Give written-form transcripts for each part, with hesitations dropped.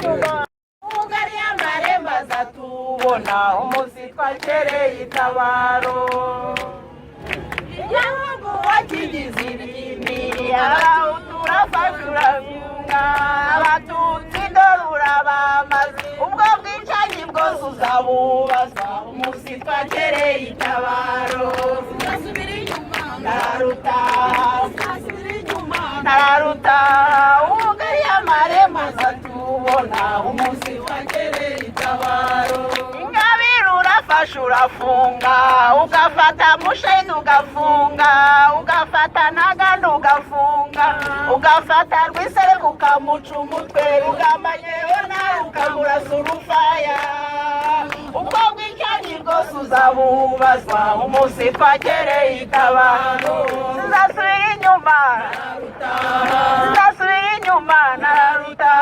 ugari y'amarembo azatubona umunsi twakereye itabaro igihugu wakigize irimbi abahutu urafashe urabyunga abatutsi dore urabamaze ubwo bwicanyi bwose uzabubaza umunsi twakereye itabaro nararuta ugari y'amarembo azatubona umunsi twakereye itabaro ingabire urafashe urafunga ugafata musheni ugafunga ugafata naganda ugafunga ugafata rwisereka ukamuca umutwe ugamanyeho nawe ukamurasa urufaya ubwo bwicanyi bwose uzabubazwa umunsi twakereye itabaro sinzasubira inyuma nararuta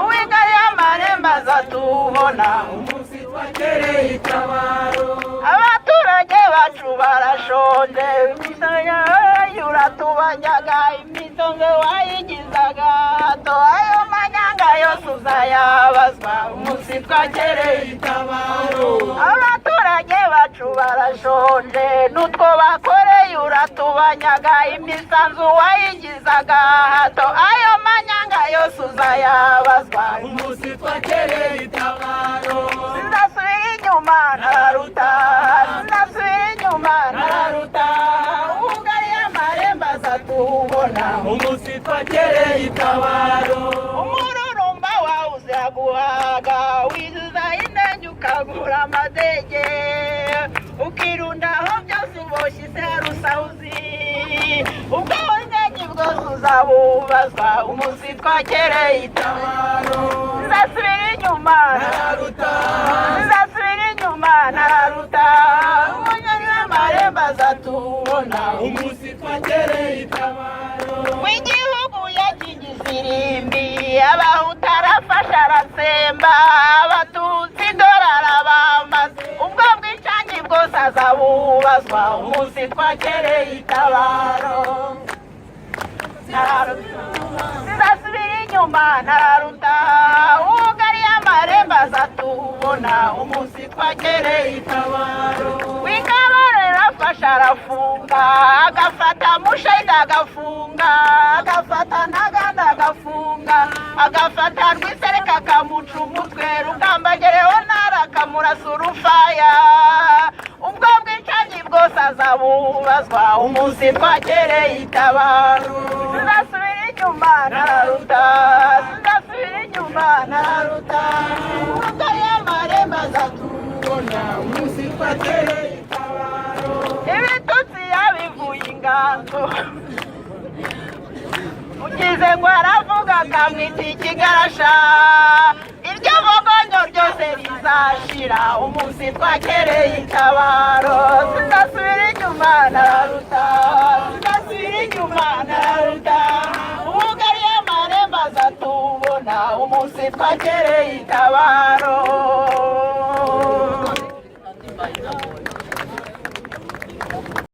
uwigari y'amarembo azatubona umunsi twakereye itabaro abaturage bacu barashonje imisoro uratubanyaga imitongo wayigizaga hato ayo manyanga yose uzayabazwa umunsi twakereye itabaro abaturage bacu barashonje n'utwo bakoreye uratubanyaga imisanzu wayigizaga hato ayo manyanga yose uzayabazwa umunsi twakereye itabaro sinzasubira inyuma nararuta ugari y'amarembo azatubona umunsi twakereye itabaro umururumba wawuze aguhaga wizuza indege ukagura amadege ukirundaho byose uboshye iserusahuzi ubwo bunyagi bwose uzabubazwa umunsi twakereye itabaro sinzasubira inyuma nararuta umunyagi w'amarembo azatubona umunsi twakereye itabaro w'igihugu yakigize irimbi abahutu arafashe aratsemba abatutsi dore arabamaze ubwo bwicanyi bwose azabubazwa umunsi twakereye itabaro sinzasubira inyuma nararuta ugari y'amarembo azatubona umunsi twakereye itabaro w'ingabire arafashe arafunga agafata mushayidi agafunga agafata naganda agafunga agafata rwisereka akamuca umutwe rugambagereho ntara akamurasa urufaya ubwo bwicanyi bwose azabubazwa umunsi twakereye itabaro sinzasubira inyuma nararuta ugari y'amarembo azatubona umunsi twakereye itabaro ibitutsi yabivuye inganzo ugize ngo aravuga akamwita ikigarasha iryo vogonyo ryose rizashira umunsi twakereye itabaro sinzasubira inyuma nararuta ugari y'amarembo azatubona umunsi twakereye itabaro